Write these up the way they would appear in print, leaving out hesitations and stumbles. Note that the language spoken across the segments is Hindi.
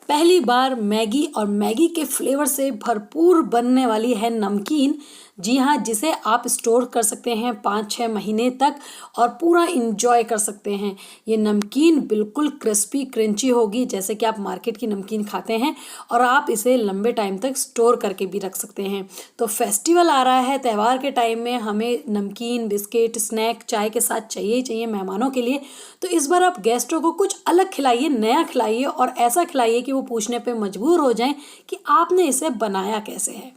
पहली बार मैगी और मैगी के फ्लेवर से भरपूर बनने वाली है नमकीन। जी हाँ, जिसे आप स्टोर कर सकते हैं 5-6 महीने तक और पूरा इंजॉय कर सकते हैं। ये नमकीन बिल्कुल क्रिस्पी क्रंची होगी, जैसे कि आप मार्केट की नमकीन खाते हैं, और आप इसे लंबे टाइम तक स्टोर करके भी रख सकते हैं। तो फेस्टिवल आ रहा है, त्यौहार के टाइम में हमें नमकीन, बिस्किट, स्नैक चाय के साथ चाहिए ही चाहिए मेहमानों के लिए। तो इस बार आप गेस्टों को कुछ अलग खिलाइए, नया खिलाइए, और ऐसा खिलाइए कि वो पूछने पे मजबूर हो जाएं कि आपने इसे बनाया कैसे है।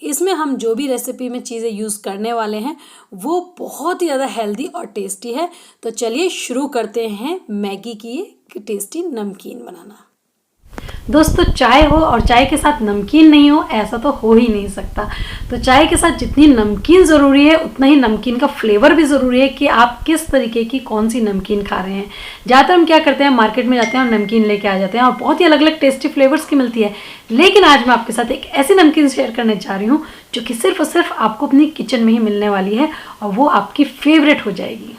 इसमें हम जो भी रेसिपी में चीज़ें यूज़ करने वाले हैं वो बहुत ही ज़्यादा हेल्दी और टेस्टी है। तो चलिए शुरू करते हैं मैगी की ये टेस्टी नमकीन बनाना। दोस्तों, चाय हो और चाय के साथ नमकीन नहीं हो, ऐसा तो हो ही नहीं सकता। तो चाय के साथ जितनी नमकीन ज़रूरी है उतना ही नमकीन का फ्लेवर भी ज़रूरी है कि आप किस तरीके की कौन सी नमकीन खा रहे हैं। ज़्यादातर हम क्या करते हैं, मार्केट में जाते हैं और नमकीन लेके आ जाते हैं, और बहुत ही अलग अलग टेस्टी फ्लेवर्स की मिलती है। लेकिन आज मैं आपके साथ एक ऐसी नमकीन शेयर करने जा रही हूँ जो कि सिर्फ और सिर्फ आपको अपनी किचन में ही मिलने वाली है, और वो आपकी फेवरेट हो जाएगी।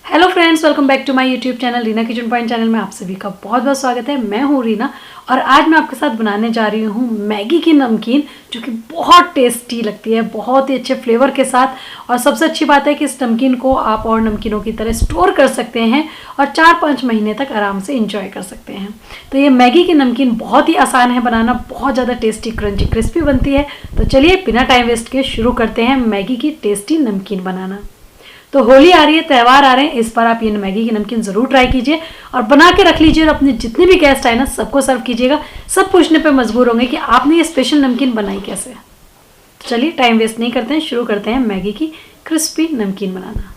Hello friends, welcome back to my YouTube channel Reena kitchen point channel में आप सभी का बहुत बहुत स्वागत है। मैं हूँ रीना, और आज मैं आपके साथ बनाने जा रही हूँ मैगी की नमकीन, जो कि बहुत टेस्टी लगती है, बहुत ही अच्छे फ्लेवर के साथ। और सबसे अच्छी बात है कि इस नमकीन को आप और नमकीनों की तरह स्टोर कर सकते हैं और 4-5 महीने तक आराम से इंजॉय कर सकते हैं। तो ये मैगी की नमकीन बहुत ही आसान है बनाना, बहुत ज़्यादा टेस्टी क्रंची क्रिस्पी बनती है। तो चलिए बिना टाइम वेस्ट के शुरू करते हैं मैगी की टेस्टी नमकीन बनाना। तो होली आ रही है, त्यौहार आ रहे हैं, इस बार आप ये मैगी की नमकीन ज़रूर ट्राई कीजिए और बना के रख लीजिए, और अपने जितने भी गेस्ट आए ना सबको सर्व कीजिएगा। सब पूछने पे मजबूर होंगे कि आपने ये स्पेशल नमकीन बनाई कैसे। तो चलिए टाइम वेस्ट नहीं करते हैं, शुरू करते हैं मैगी की क्रिस्पी नमकीन बनाना।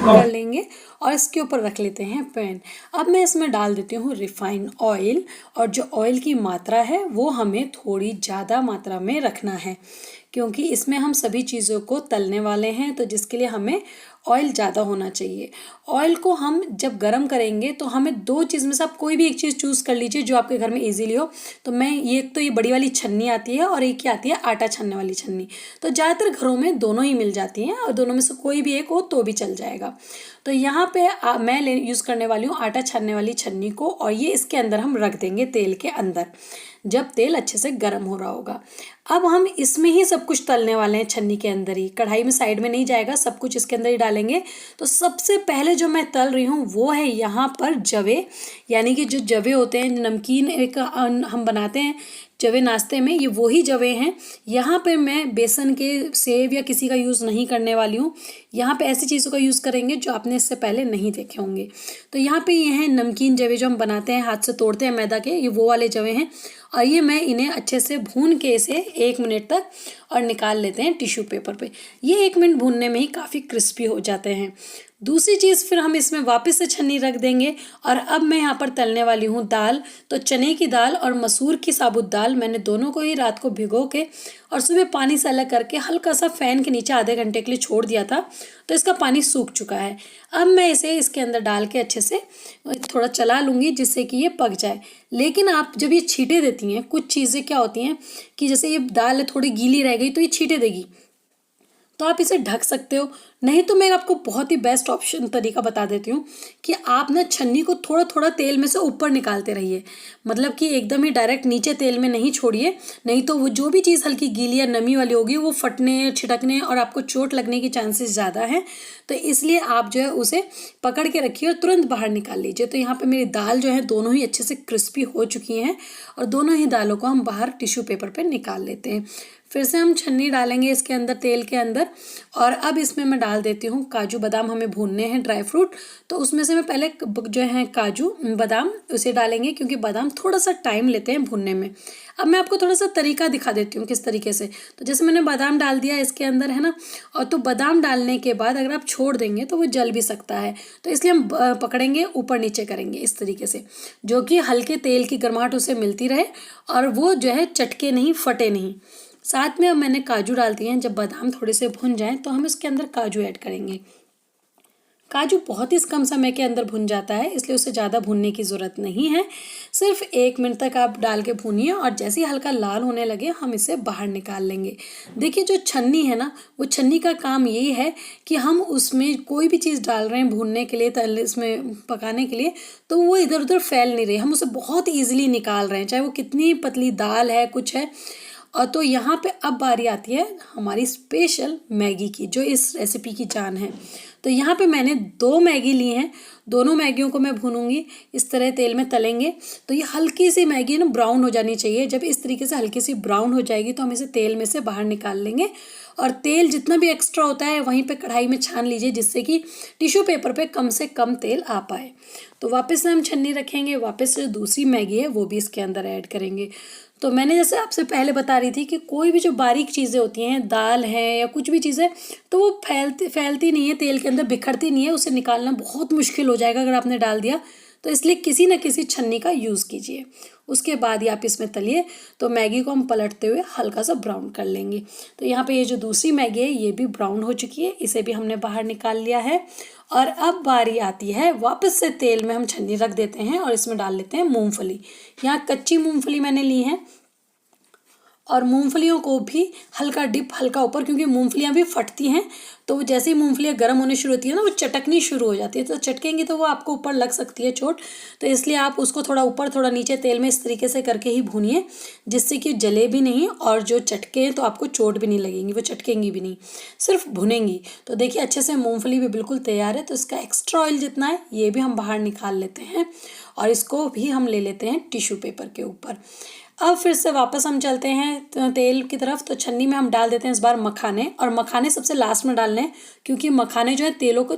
कर लेंगे और इसके ऊपर रख लेते हैं पैन। अब मैं इसमें डाल देती हूँ रिफाइंड ऑयल, और जो ऑयल की मात्रा है वो हमें थोड़ी ज़्यादा मात्रा में रखना है, क्योंकि इसमें हम सभी चीज़ों को तलने वाले हैं, तो जिसके लिए हमें ऑयल ज़्यादा होना चाहिए। ऑयल को हम जब गरम करेंगे तो हमें 2 चीज़ में से आप कोई भी एक चीज़ चूज़ कर लीजिए जो आपके घर में इजीली हो। तो मैं ये बड़ी वाली छन्नी आती है, और एक ही आती है आटा छानने वाली छन्नी। तो ज़्यादातर घरों में दोनों ही मिल जाती हैं, और दोनों में से कोई भी एक हो तो भी चल जाएगा। तो यहाँ पे मैं यूज़ करने वाली हूँ आटा छानने वाली छन्नी को, और ये इसके अंदर हम रख देंगे तेल के अंदर, जब तेल अच्छे से गर्म हो रहा होगा। अब हम इसमें ही सब कुछ तलने वाले हैं, छन्नी के अंदर ही, कढ़ाई में साइड में नहीं जाएगा, सब कुछ इसके अंदर ही डालेंगे। तो सबसे पहले जो मैं तल रही हूँ वो है यहाँ पर जवे, यानी कि जो जवे होते हैं, नमकीन एक हम बनाते हैं जवे नाश्ते में, ये वही जवे हैं। यहाँ पे मैं बेसन के, सेव या किसी का यूज़ नहीं करने वाली हूँ। यहाँ पे ऐसी चीज़ों का यूज़ करेंगे जो आपने इससे पहले नहीं देखे होंगे। तो यहाँ पे ये हैं नमकीन जवे जो हम बनाते हैं, हाथ से तोड़ते हैं मैदा के, ये वो वाले जवे हैं। और ये मैं इन्हें अच्छे से भून के इसे 1 मिनट तक और निकाल लेते हैं टिश्यू पेपर पे। ये 1 मिनट भूनने में ही काफ़ी क्रिस्पी हो जाते हैं। दूसरी चीज़, फिर हम इसमें वापस से छन्नी रख देंगे, और अब मैं यहाँ पर तलने वाली हूँ दाल। तो चने की दाल और मसूर की साबुत दाल, मैंने दोनों को ही रात को भिगो के और सुबह पानी से अलग करके हल्का सा फ़ैन के नीचे आधे घंटे के लिए छोड़ दिया था, तो इसका पानी सूख चुका है। अब मैं इसे इसके अंदर डाल के अच्छे से थोड़ा चला लूँगी, जिससे कि ये पक जाए। लेकिन आप जब ये छींटे देती हैं, कुछ चीज़ें क्या होती हैं कि जैसे ये दाल थोड़ी गीली रह गई तो ये छींटे देगी, तो आप इसे ढक सकते हो। नहीं तो मैं आपको बहुत ही बेस्ट ऑप्शन तरीका बता देती हूँ कि आप ना छन्नी को थोड़ा थोड़ा तेल में से ऊपर निकालते रहिए, मतलब कि एकदम ही डायरेक्ट नीचे तेल में नहीं छोड़िए, नहीं तो वो जो भी चीज़ हल्की गीली या नमी वाली होगी वो फटने, छिटकने और आपको चोट लगने की चांसेस ज़्यादा हैं। तो इसलिए आप जो है उसे पकड़ के रखिए और तुरंत बाहर निकाल लीजिए। तो यहाँ पर मेरी दाल जो है दोनों ही अच्छे से क्रिस्पी हो चुकी हैं, और दोनों ही दालों को हम बाहर टिश्यू पेपर पर निकाल लेते हैं। फिर से हम छन्नी डालेंगे इसके अंदर, तेल के अंदर, और अब इसमें मैं डाल देती हूँ काजू बादाम, हमें भूनने हैं ड्राई फ्रूट। तो उसमें से मैं पहले जो है काजू बादाम उसे डालेंगे, क्योंकि बादाम थोड़ा सा टाइम लेते हैं भूनने में। अब मैं आपको थोड़ा सा तरीका दिखा देती हूँ किस तरीके से। तो जैसे मैंने बादाम डाल दिया इसके अंदर, है ना, और तो बादाम डालने के बाद अगर आप छोड़ देंगे तो वो जल भी सकता है, तो इसलिए हम पकड़ेंगे, ऊपर नीचे करेंगे इस तरीके से, जो कि हल्के तेल की गर्माहट उसे मिलती रहे और वो जो है चटके नहीं, फटे नहीं। साथ में अब मैंने काजू डाल दिए हैं। जब बादाम थोड़े से भुन जाएं तो हम इसके अंदर काजू ऐड करेंगे। काजू बहुत ही कम समय के अंदर भुन जाता है, इसलिए उसे ज़्यादा भूनने की ज़रूरत नहीं है। सिर्फ 1 मिनट तक आप डाल के भूनिए और जैसे ही हल्का लाल होने लगे हम इसे बाहर निकाल लेंगे। देखिए जो छन्नी है ना, वो छन्नी का काम यही है कि हम उसमें कोई भी चीज़ डाल रहे हैं भूनने के लिए, इसमें पकाने के लिए, तो वो इधर उधर फैल नहीं रही, हम उसे बहुत ईजिली निकाल रहे हैं, चाहे वो कितनी पतली दाल है कुछ है। और तो यहाँ पे अब बारी आती है हमारी स्पेशल मैगी की, जो इस रेसिपी की जान है। तो यहाँ पे मैंने 2 मैगी ली हैं, दोनों मैगियों को मैं भूनूंगी, इस तरह तेल में तलेंगे। तो ये हल्की सी मैगी ना ब्राउन हो जानी चाहिए। जब इस तरीके से हल्की सी ब्राउन हो जाएगी तो हम इसे तेल में से बाहर निकाल लेंगे और तेल जितना भी एक्स्ट्रा होता है वहीं पे कढ़ाई में छान लीजिए, जिससे कि टिश्यू पेपर पे कम से कम तेल आ पाए। तो वापस से हम छन्नी रखेंगे, वापस से जो दूसरी मैगी है वो भी इसके अंदर ऐड करेंगे। तो मैंने जैसे आपसे पहले बता रही थी कि कोई भी जो बारीक चीज़ें होती हैं, दाल है या कुछ भी चीज़ें, तो वो फैलती नहीं है तेल के अंदर, बिखरती नहीं है, उसे निकालना बहुत मुश्किल हो जाएगा अगर आपने डाल दिया। तो इसलिए किसी न किसी छन्नी का यूज़ कीजिए। उसके बाद ही आप इसमें तलिए। तो मैगी को हम पलटते हुए हल्का सा ब्राउन कर लेंगे। तो यहाँ पे ये जो दूसरी मैगी है ये भी ब्राउन हो चुकी है, इसे भी हमने बाहर निकाल लिया है। और अब बारी आती है वापस से तेल में हम छन्नी रख देते हैं और इसमें डाल लेते हैं मूंगफली। यहाँ कच्ची मूंगफली मैंने ली है और मूंगफलियों को भी हल्का डिप, हल्का ऊपर, क्योंकि मूंगफलियाँ भी फटती हैं। तो जैसे ही मूंगफलियाँ गर्म होने शुरू होती है ना, वो चटकनी शुरू हो जाती है, तो चटकेंगी तो वो आपको ऊपर लग सकती है चोट। तो इसलिए आप उसको थोड़ा ऊपर थोड़ा नीचे तेल में इस तरीके से करके ही भूनिए, जिससे कि जले भी नहीं और जो चटके तो आपको चोट भी नहीं लगेंगी, वो चटकेंगी भी नहीं, सिर्फ भुनेंगी। तो देखिए अच्छे से मूँगफली भी बिल्कुल तैयार है। तो इसका एक्स्ट्रा ऑयल जितना है ये भी हम बाहर निकाल लेते हैं और इसको भी हम ले लेते हैं टिश्यू पेपर के ऊपर। अब फिर से वापस हम चलते हैं तेल की तरफ। तो छन्नी में हम डाल देते हैं इस बार मखाने, और मखाने सबसे लास्ट में डालने हैं, क्योंकि मखाने जो है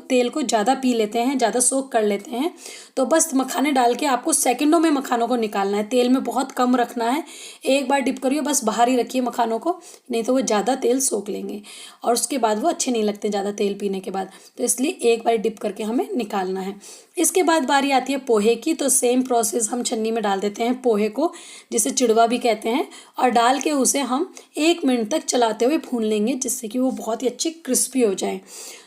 तेल को ज़्यादा पी लेते हैं, ज़्यादा सोख कर लेते हैं। तो बस मखाने डाल के आपको सेकंडों में मखानों को निकालना है, तेल में बहुत कम रखना है। एक बार डिप करिए, बस बाहर ही रखिए मखानों को, नहीं तो वो ज़्यादा तेल सोख लेंगे और उसके बाद वो अच्छे नहीं लगते ज़्यादा तेल पीने के बाद। तो इसलिए एक बार डिप करके हमें निकालना है। इसके बाद बारी आती है पोहे की। तो सेम प्रोसेस, हम छन्नी में डाल देते हैं पोहे को, जिसे चिड़वा भी कहते हैं, और डाल के उसे हम 1 मिनट तक चलाते हुए भून लेंगे, जिससे कि वो बहुत ही अच्छी क्रिस्पी हो जाए।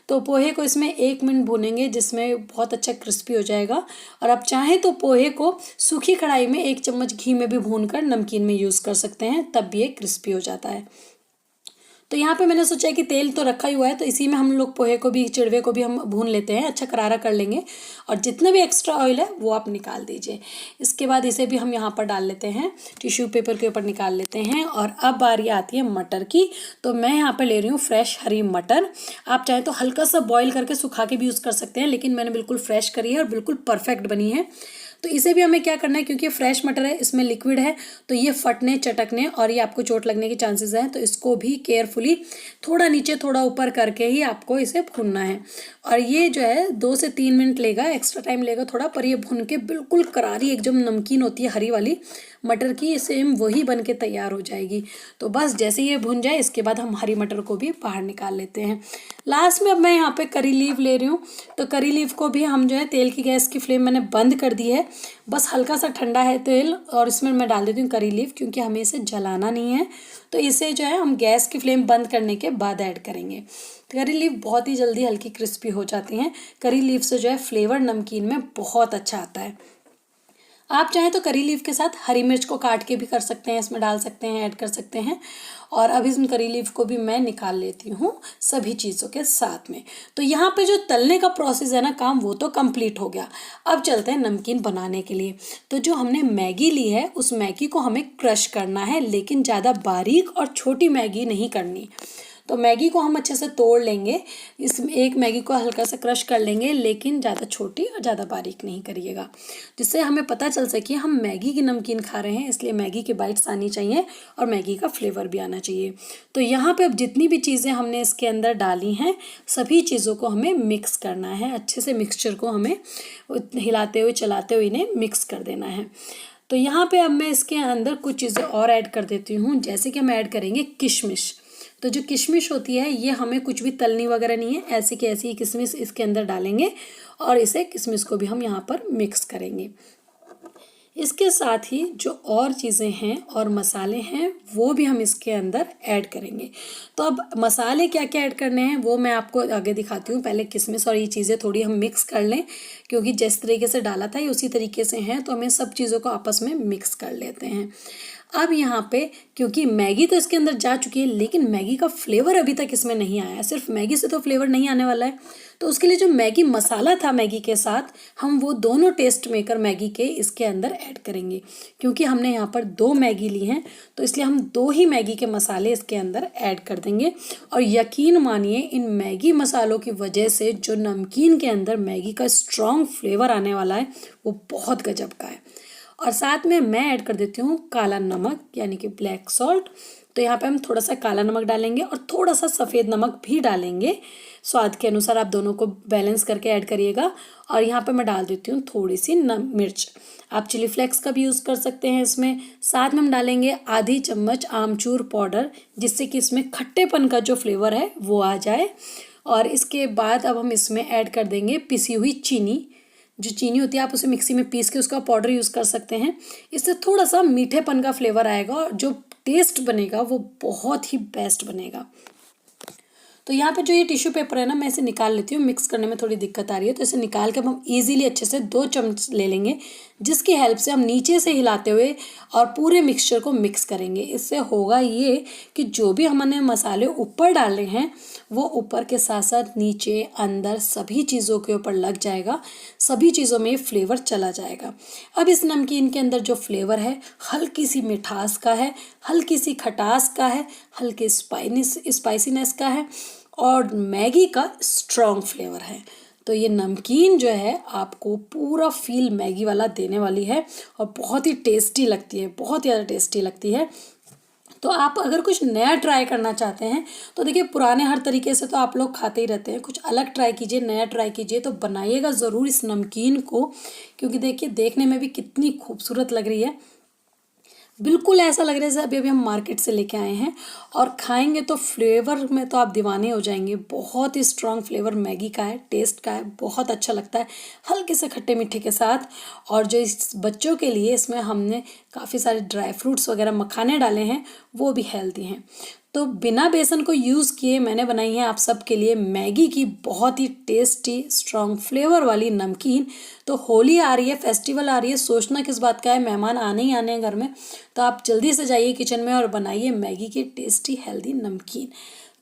तो पोहे को इसमें 1 मिनट भूनेंगे, जिसमें बहुत अच्छा क्रिस्पी हो जाएगा। और आप चाहें तो पोहे को सूखी कढ़ाई में 1 चम्मच घी में भी भूनकर नमकीन में यूज़ कर सकते हैं, तब भी ये क्रिस्पी हो जाता है। तो यहाँ पे मैंने सोचा कि तेल तो रखा ही हुआ है, तो इसी में हम लोग पोहे को भी, चिड़वे को भी हम भून लेते हैं, अच्छा करारा कर लेंगे, और जितना भी एक्स्ट्रा ऑयल है वो आप निकाल दीजिए। इसके बाद इसे भी हम यहाँ पर डाल लेते हैं, टिश्यू पेपर के ऊपर निकाल लेते हैं। और अब बारी आती है मटर की। तो मैं यहाँ पर ले रही हूँ फ्रेश हरी मटर। आप चाहें तो हल्का सा बॉईल करके सुखा के भी यूज़ कर सकते हैं, लेकिन मैंने बिल्कुल फ्रेश करी है और बिल्कुल परफेक्ट बनी है। तो इसे भी हमें क्या करना है, क्योंकि फ्रेश मटर है, इसमें लिक्विड है, तो ये फटने, चटकने और ये आपको चोट लगने के चांसेस हैं। तो इसको भी केयरफुली थोड़ा नीचे थोड़ा ऊपर करके ही आपको इसे भूनना है। और ये जो है 2 से 3 मिनट लेगा, एक्स्ट्रा टाइम लेगा थोड़ा, पर ये भून के बिल्कुल करारी एकदम नमकीन होती है हरी वाली मटर की, सेम वही बन के तैयार हो जाएगी। तो बस जैसे ये भुन जाए, इसके बाद हम हरी मटर को भी बाहर निकाल लेते हैं। लास्ट में अब मैं यहाँ पे करी लीव ले रही हूँ। तो करी लीव को भी हम जो है, तेल की गैस की फ्लेम मैंने बंद कर दी है, बस हल्का सा ठंडा है तेल, और इसमें मैं डाल देती हूँ करी लीव, क्योंकि हमें इसे जलाना नहीं है। तो इसे जो है हम गैस की फ्लेम बंद करने के बाद ऐड करेंगे। करी लीव बहुत ही जल्दी हल्की क्रिस्पी हो जाती हैं। करी लीव से जो है फ्लेवर नमकीन में बहुत अच्छा आता है। आप चाहें तो करी लीव के साथ हरी मिर्च को काट के भी कर सकते हैं, इसमें डाल सकते हैं, ऐड कर सकते हैं। और अब इसमें करी लीव को भी मैं निकाल लेती हूँ सभी चीज़ों के साथ में। तो यहाँ पे जो तलने का प्रोसेस है ना काम, वो तो कंप्लीट हो गया। अब चलते हैं नमकीन बनाने के लिए। तो जो हमने मैगी ली है, उस मैगी को हमें क्रश करना है, लेकिन ज़्यादा बारीक और छोटी मैगी नहीं करनी। तो मैगी को हम अच्छे से तोड़ लेंगे, इसमें एक मैगी को हल्का सा क्रश कर लेंगे, लेकिन ज़्यादा छोटी और ज़्यादा बारीक नहीं करिएगा, जिससे हमें पता चल सके हम मैगी की नमकीन खा रहे हैं। इसलिए मैगी के बाइट्स आनी चाहिए और मैगी का फ्लेवर भी आना चाहिए। तो यहाँ पे अब जितनी भी चीज़ें हमने इसके अंदर डाली हैं, सभी चीज़ों को हमें मिक्स करना है अच्छे से। मिक्सचर को हमें हिलाते हुए, चलाते हुए इन्हें मिक्स कर देना है। तो यहाँ पे अब मैं इसके अंदर कुछ चीज़ें और ऐड कर देती हूँ, जैसे कि हम ऐड करेंगे किशमिश। तो जो किशमिश होती है, ये हमें कुछ भी तलनी वगैरह नहीं है, ऐसी की ऐसी किशमिश इसके अंदर डालेंगे और इसे, किशमिश को भी हम यहाँ पर मिक्स करेंगे। इसके साथ ही जो और चीज़ें हैं और मसाले हैं वो भी हम इसके अंदर ऐड करेंगे। तो अब मसाले क्या क्या ऐड करने हैं वो मैं आपको आगे दिखाती हूँ। पहले किशमिश और ये चीज़ें थोड़ी हम मिक्स कर लें, क्योंकि जिस तरीके से डाला था ये उसी तरीके से हैं, तो हमें सब चीज़ों को आपस में मिक्स कर लेते हैं। अब यहाँ पे क्योंकि मैगी तो इसके अंदर जा चुकी है, लेकिन मैगी का फ्लेवर अभी तक इसमें नहीं आया है। सिर्फ मैगी से तो फ्लेवर नहीं आने वाला है, तो उसके लिए जो मैगी मसाला था मैगी के साथ, हम वो दोनों टेस्ट मेकर मैगी के इसके अंदर ऐड करेंगे। क्योंकि हमने यहाँ पर 2 मैगी ली हैं, तो इसलिए हम 2 ही मैगी के मसाले इसके अंदर ऐड कर देंगे। और यकीन मानिए इन मैगी मसालों की वजह से जो नमकीन के अंदर मैगी का स्ट्रॉन्ग फ्लेवर आने वाला है वो बहुत गजब का है। और साथ में मैं ऐड कर देती हूँ काला नमक यानी कि ब्लैक सॉल्ट। तो यहाँ पे हम थोड़ा सा काला नमक डालेंगे और थोड़ा सा सफ़ेद नमक भी डालेंगे। स्वाद के अनुसार आप दोनों को बैलेंस करके ऐड करिएगा। और यहाँ पे मैं डाल देती हूँ थोड़ी सी मिर्च। आप चिली फ्लेक्स का भी यूज़ कर सकते हैं इसमें। साथ में हम डालेंगे आधी चम्मच आमचूर पाउडर, जिससे कि इसमें खट्टेपन का जो फ्लेवर है वो आ जाए। और इसके बाद अब हम इसमें ऐड कर देंगे पिसी हुई चीनी। जो चीनी होती है आप उसे मिक्सी में पीस के उसका पाउडर यूज़ कर सकते हैं। इससे थोड़ा सा मीठेपन का फ्लेवर आएगा और जो टेस्ट बनेगा वो बहुत ही बेस्ट बनेगा। तो यहाँ पे जो ये टिश्यू पेपर है ना, मैं इसे निकाल लेती हूँ। मिक्स करने में थोड़ी दिक्कत आ रही है, तो इसे निकाल के हम इजीली अच्छे से 2 चम्मच ले लेंगे, जिसकी हेल्प से हम नीचे से हिलाते हुए और पूरे मिक्सचर को मिक्स करेंगे। इससे होगा ये कि जो भी हमने मसाले ऊपर डाले हैं वो ऊपर के साथ साथ नीचे अंदर सभी चीज़ों के ऊपर लग जाएगा, सभी चीज़ों में फ्लेवर चला जाएगा। अब इस नमकीन के अंदर जो फ्लेवर है हल्की सी मिठास का है, हल्की सी खटास का है, हल्की स्पाइसीनेस का है और मैगी का स्ट्रॉन्ग फ्लेवर है। तो ये नमकीन जो है आपको पूरा फील मैगी वाला देने वाली है और बहुत ही टेस्टी लगती है, बहुत ज़्यादा टेस्टी लगती है। तो आप अगर कुछ नया ट्राई करना चाहते हैं तो देखिए, पुराने हर तरीके से तो आप लोग खाते ही रहते हैं, कुछ अलग ट्राई कीजिए, नया ट्राई कीजिए। तो बनाइएगा ज़रूर इस नमकीन को, क्योंकि देखिए देखने में भी कितनी खूबसूरत लग रही है। बिल्कुल ऐसा लग रहा है जैसे अभी अभी हम मार्केट से लेके आए हैं। और खाएंगे तो फ्लेवर में तो आप दीवाने हो जाएंगे। बहुत ही स्ट्रॉन्ग फ्लेवर मैगी का है, टेस्ट का है, बहुत अच्छा लगता है हल्के से खट्टे मीठे के साथ। और जो इस बच्चों के लिए इसमें हमने काफ़ी सारे ड्राई फ्रूट्स वगैरह मखाने डाले हैं, वो भी हेल्दी हैं। तो बिना बेसन को यूज़ किए मैंने बनाई है आप सब के लिए मैगी की बहुत ही टेस्टी स्ट्रॉन्ग फ्लेवर वाली नमकीन। तो होली आ रही है, फेस्टिवल आ रही है, सोचना किस बात का है, मेहमान आने ही आने हैं घर में। तो आप जल्दी से जाइए किचन में और बनाइए मैगी की टेस्टी हेल्दी नमकीन।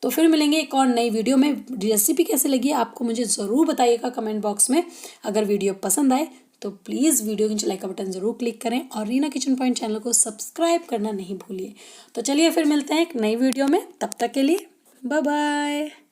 तो फिर मिलेंगे एक और नई वीडियो में। रेसिपी कैसे लगी आपको मुझे ज़रूर बताइएगा कमेंट बॉक्स में। अगर वीडियो पसंद आए तो प्लीज़ वीडियो के नीचे लाइक का बटन ज़रूर क्लिक करें और रीना किचन पॉइंट चैनल को सब्सक्राइब करना नहीं भूलिए। तो चलिए फिर मिलते हैं एक नई वीडियो में, तब तक के लिए बाय बाय।